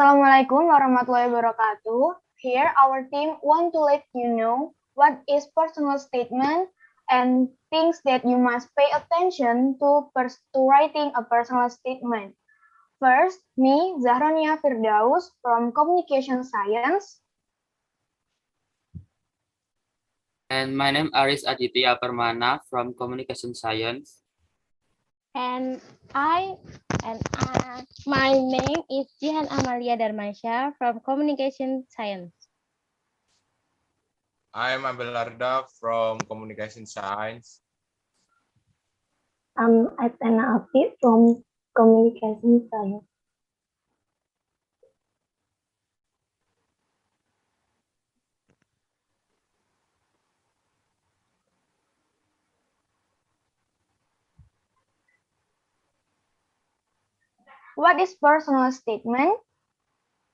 Assalamualaikum warahmatullahi wabarakatuh. Here our team want to let you know what is personal statement and things that you must pay attention to writing a personal statement. First, me, Zahronia Firdaus from Communication Science. And my name Aris Aditya Permana from Communication Science. And my name is Jihan Amalia Darmasyah from Communication Science. I am Abelarda from Communication Science. I'm Athena Apik from Communication Science. What is personal statement?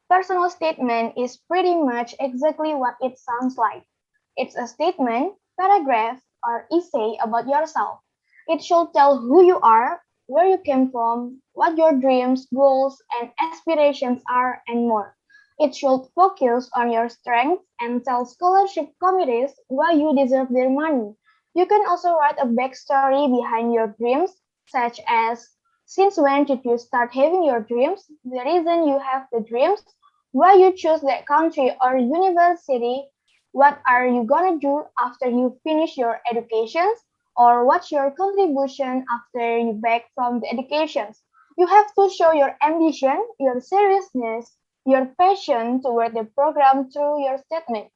Personal statement is pretty much exactly what it sounds like. It's a statement, paragraph, or essay about yourself. It should tell who you are, where you came from, what your dreams, goals, and aspirations are, and more. It should focus on your strengths and tell scholarship committees why you deserve their money. You can also write a backstory behind your dreams, such as since when did you start having your dreams, the reason you have the dreams, why you choose that country or university, what are you gonna do after you finish your educations, or what's your contribution after you back from the educations. You have to show your ambition, your seriousness, your passion toward the program through your statement.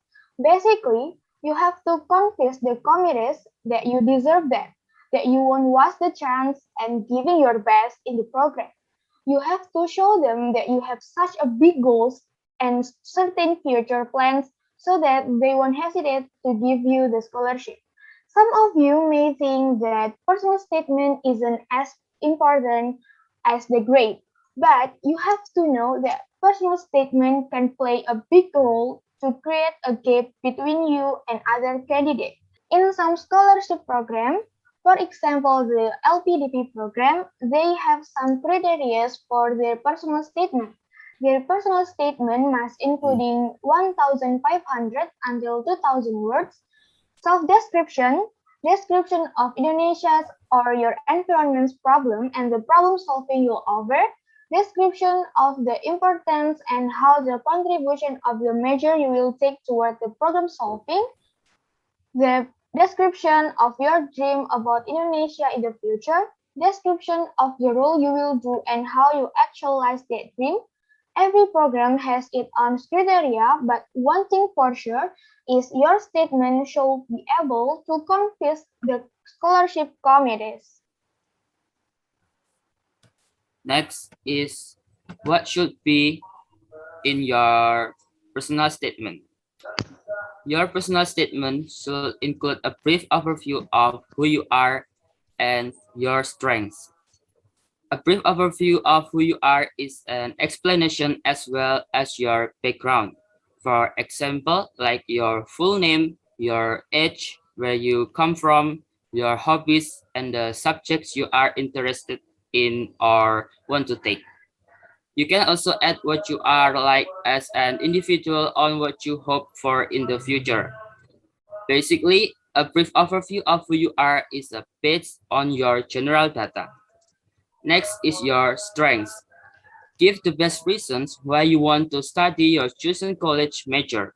Basically, you have to convince the committees that you deserve that you won't waste the chance and giving your best in the program. You have to show them that you have such a big goals and certain future plans so that they won't hesitate to give you the scholarship. Some of you may think that personal statement isn't as important as the grade, but you have to know that personal statement can play a big role to create a gap between you and other candidates. In some scholarship programs, for example, the LPDP program, they have some criteria for their personal statement. Their personal statement must including 1,500 until 2,000 words, self-description, description of Indonesia's or your environment's problem and the problem solving you offer, description of the importance and how the contribution of the measure you will take toward the problem solving, the description of your dream about Indonesia in the future, description of the role you will do and how you actualize that dream. Every program has its own criteria, but one thing for sure is your statement should be able to convince the scholarship committees. Next is what should be in your personal statement. Your personal statement should include a brief overview of who you are and your strengths. A brief overview of who you are is an explanation as well as your background. For example, like your full name, your age, where you come from, your hobbies, and the subjects you are interested in or want to take. You can also add what you are like as an individual on what you hope for in the future. Basically, a brief overview of who you are is based on your general data. Next is your strengths. Give the best reasons why you want to study your chosen college major.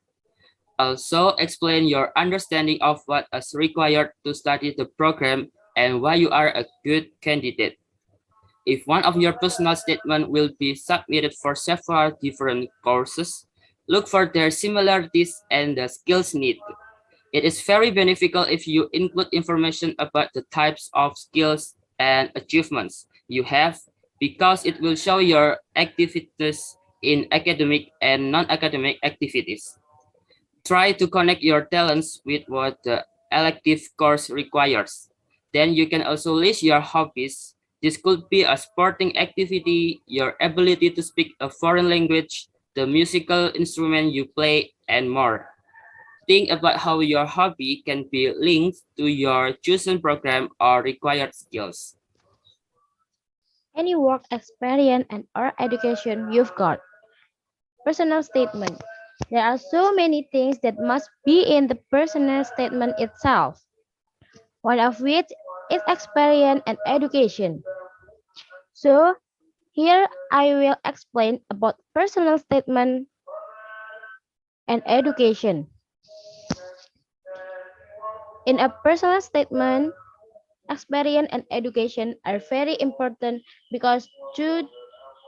Also, explain your understanding of what is required to study the program and why you are a good candidate. If one of your personal statement will be submitted for several different courses, look for their similarities and the skills needed. It is very beneficial if you include information about the types of skills and achievements you have because it will show your activities in academic and non-academic activities. Try to connect your talents with what the elective course requires. Then you can also list your hobbies. This could be a sporting activity, your ability to speak a foreign language, the musical instrument you play, and more. Think about how your hobby can be linked to your chosen program or required skills. Any work experience and or education you've got. personal statement. There are so many things that must be in the personal statement itself, one of which is experience and education. So, here I will explain about personal statement and education. In a personal statement, experience and education are very important because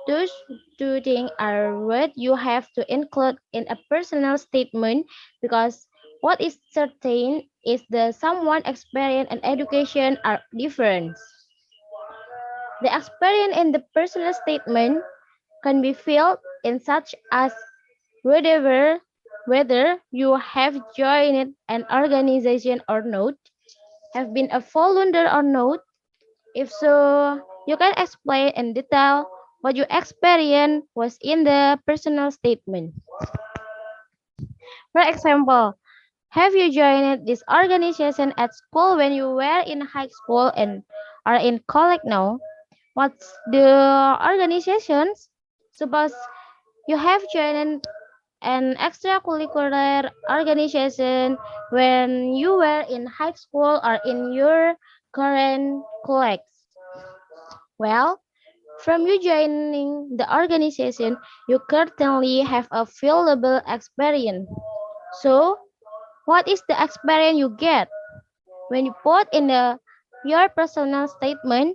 those two things are what you have to include in a personal statement because what is certain is that someone experience and education are different. The experience in the personal statement can be filled in such as whether whether you have joined an organization or not, have been a volunteer or not. If so, you can explain in detail what your experience was in the personal statement. For example, have you joined this organization at school when you were in high school and are in college now? What's the organizations? Suppose you have joined an extracurricular organization when you were in high school or in your current college. Well, from you joining the organization, you currently have a valuable experience. So, what is the experience you get when you put in your personal statement?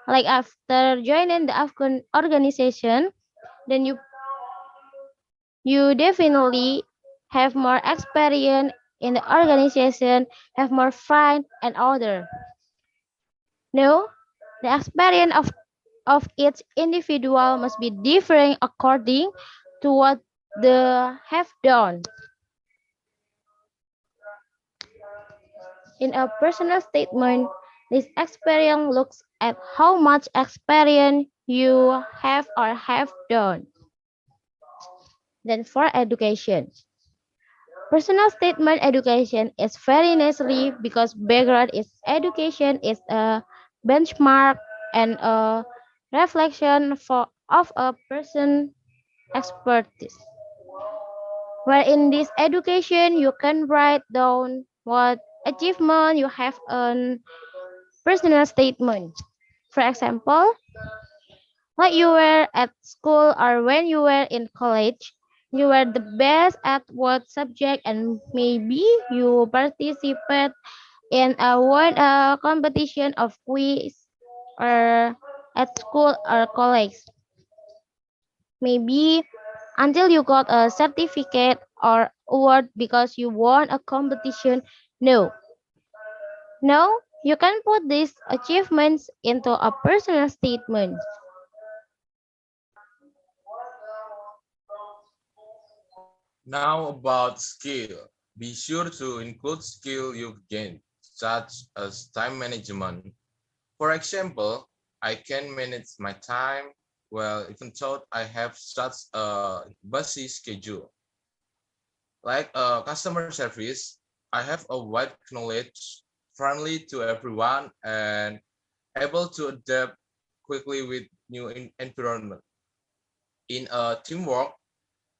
Like after joining the Afghan organization, then you definitely have more experience in the organization, have more fun and other. No, the experience of each individual must be different according to what they have done. In a personal statement, this experience looks at how much experience you have or have done. Then for education. Personal statement education is very necessary because background is education is a benchmark and a reflection of a person's expertise. Where in this education you can write down what achievement you have on personal statement. For example, what you were at school or when you were in college, you were the best at what subject and maybe you participate in a competition of quiz or at school or college. Maybe until you got a certificate or award because you won a competition. No. No, you can put these achievements into a personal statement. Now about skill. Be sure to include skill you've gained, such as time management. For example, I can manage my time well, even though I have such a busy schedule. Like customer service, I have a wide knowledge, friendly to everyone, and able to adapt quickly with new environment. In a teamwork,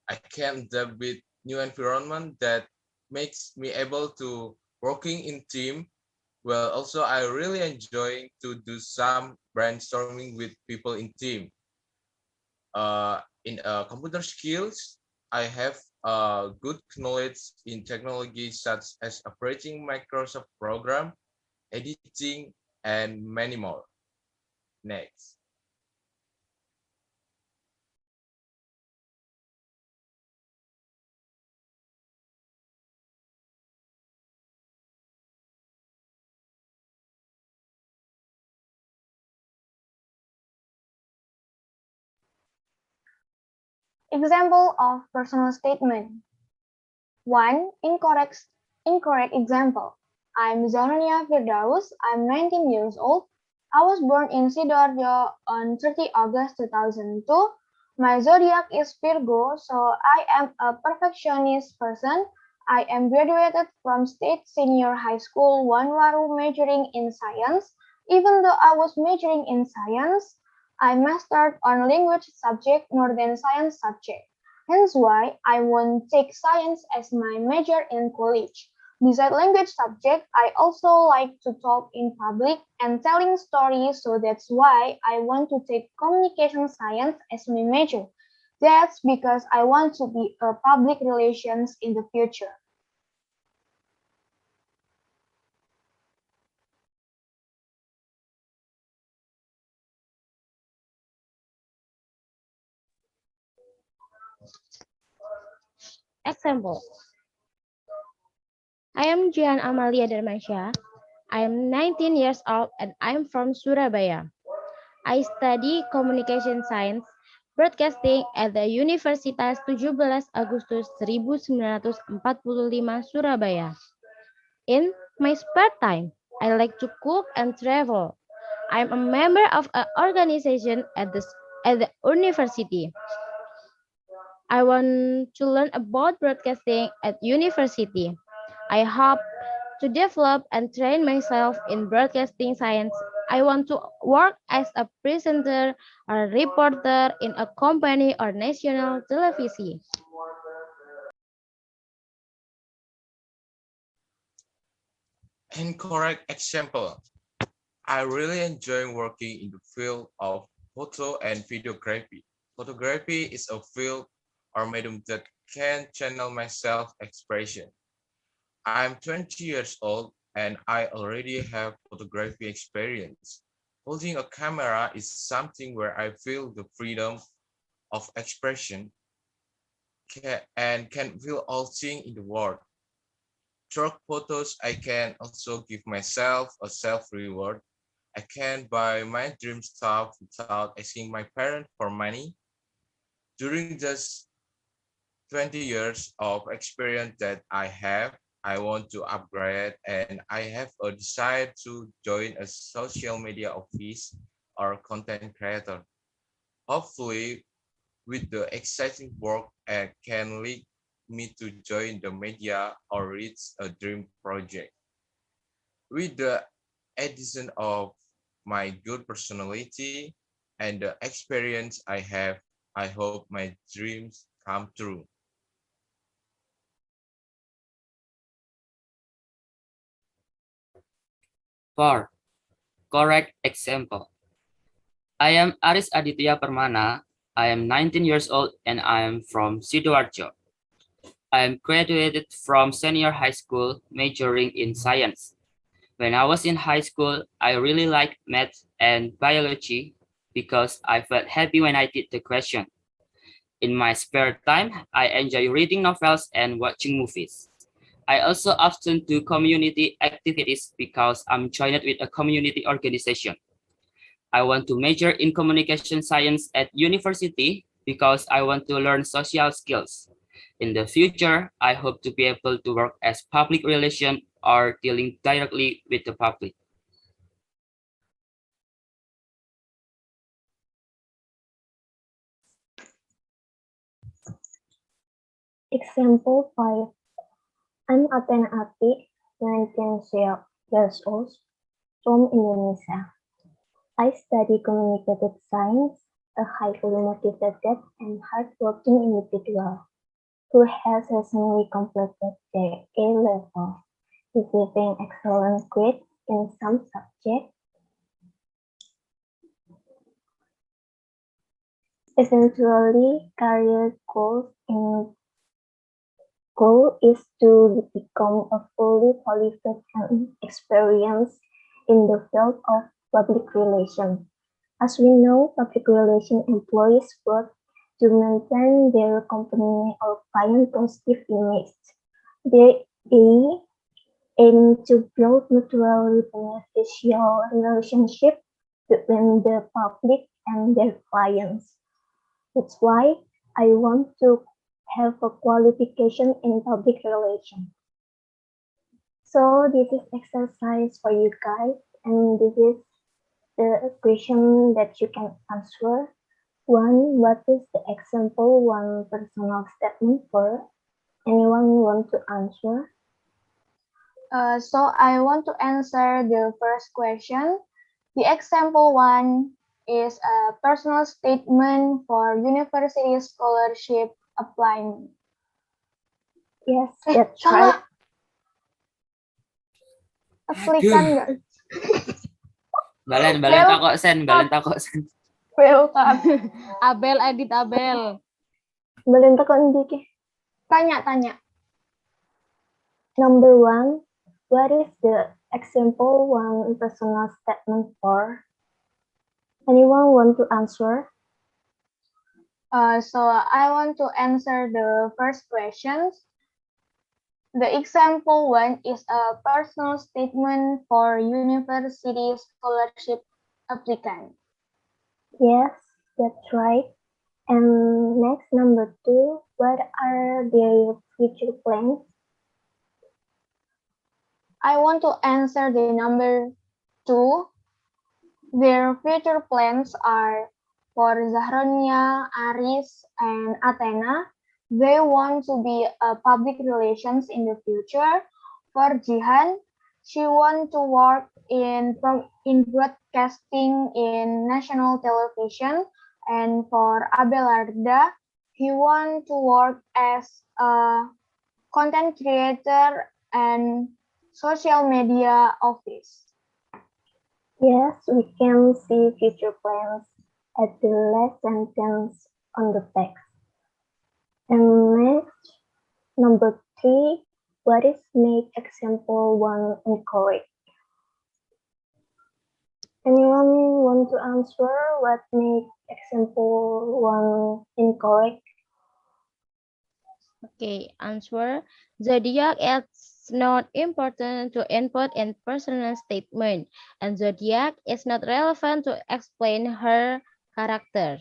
I can adapt with new environment that makes me able to working in team. Well, also I really enjoy to do some brainstorming with people in team. In computer skills, I have good knowledge in technology such as operating Microsoft program, editing, and many more. Next. Example of personal statement. 1. Incorrect example. I'm Zahronia Firdaus. I'm 19 years old. I was born in Sidoarjo on 30 August 2002. My zodiac is Virgo, so I am a perfectionist person. I am graduated from State Senior High School Wanwaru majoring in science. Even though I was majoring in science, I mastered on language subject more than science subject. Hence why I won't take science as my major in college. Besides language subject, I also like to talk in public and telling stories, so that's why I want to take communication science as my major. That's because I want to be a public relations in the future. Example. I am Jihan Amalia Darmasyah. I am 19 years old and I am from Surabaya. I study communication science broadcasting at the Universitas 17 Agustus 1945 Surabaya. In my spare time, I like to cook and travel. I'm a member of an organization at the university. I want to learn about broadcasting at university. I hope to develop and train myself in broadcasting science. I want to work as a presenter or a reporter in a company or national television. Incorrect example. I really enjoy working in the field of photo and videography. Photography is a field or medium that can channel my self-expression. I'm 20 years old and I already have photography experience. Holding a camera is something where I feel the freedom of expression and can feel all things in the world. Through photos, I can also give myself a self-reward. I can buy my dream stuff without asking my parents for money. During this 20 years of experience that I have, I want to upgrade and I have a desire to join a social media office or content creator. Hopefully, with the exciting work and can lead me to join the media or reach a dream project. With the addition of my good personality and the experience I have, I hope my dreams come true. 4. Correct example. I am Aris Aditya Permana. I am 19 years old and I am from Sidoarjo. I am graduated from senior high school majoring in science. When I was in high school, I really liked math and biology because I felt happy when I did the question. In my spare time, I enjoy reading novels and watching movies. I also often do community activities because I'm joined with a community organization. I want to major in communication science at university because I want to learn social skills. In the future, I hope to be able to work as public relation or dealing directly with the public. Example 5. I'm Athena Apik, 19 years old, from Indonesia. I study communicative science, a highly motivated and hardworking individual who has recently completed their A-level, receiving excellent grades in some subjects. Eventually, career goal is to become a fully qualified and experienced in the field of public relations. As we know, public relations employees work to maintain their company or client positive image. They aim to build mutually beneficial relationships between the public and their clients. That's why I want to have a qualification in public relations. So this is exercise for you guys, and this is the question that you can answer. One, what is the example one personal statement for? Anyone want to answer? So I want to answer the first question. The example one is a personal statement for university scholarship applying. Yes, that's Salah. right. Applicant, guys. Balen Well, takok sen, balen takok sen. Welcome. Abel, edit Abel. Balen ko hindi ke. Tanya. Number 1, what is the example one personal statement for? Anyone want to answer? So I want to answer the first questions. The example one is a personal statement for university scholarship applicant. Yes, that's right. And next, number 2, what are their future plans? I want to answer the number 2. Their future plans are for Zahronia, Aris, and Athena. They want to be a public relations in the future. For Jihan, she wants to work in broadcasting in national television. And for Abelarda, he wants to work as a content creator and social media office. Yes, we can see future plans at the last sentence on the text. And next, number 3, what is make example 1 incorrect? Anyone want to answer what make example 1 incorrect? Okay, answer. Zodiac is not important to input in personal statement, and zodiac is not relevant to explain her character.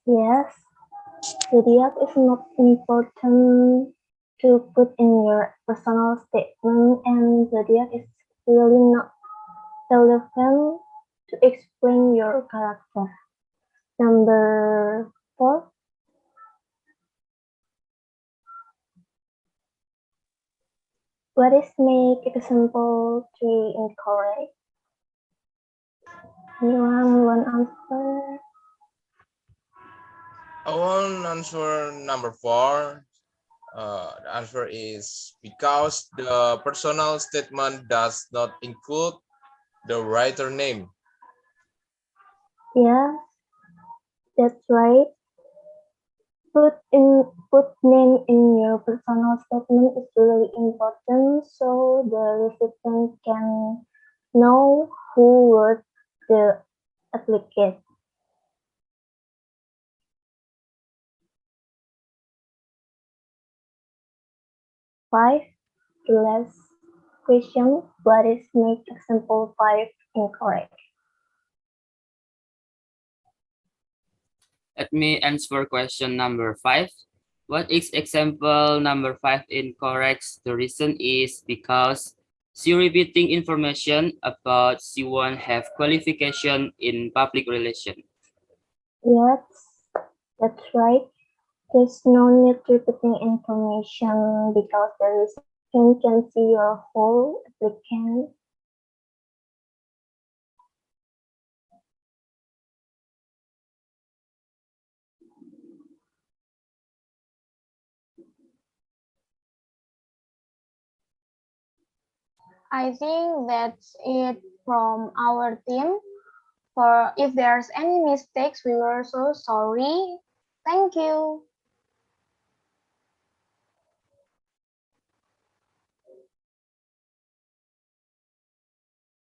Yes, zodiac is not important to put in your personal statement, and zodiac is really not relevant to explain your character. Number 4, what is make example 3 incorrect? Anyone want answer? I want answer number 4. The answer is because the personal statement does not include the writer name. Yeah, that's right. Put name in your personal statement is really important so the recipient can know who wrote the applicant. Five, the last question, what is make example 5 incorrect? Let me answer question number 5. What is example number 5 incorrect? The reason is because she repeating information about she won't have qualification in public relation. Yes, that's right. There's no need repeating information because the recipient can see your whole applicant. I think that's it from our team. For if there's any mistakes, we were so sorry. Thank you.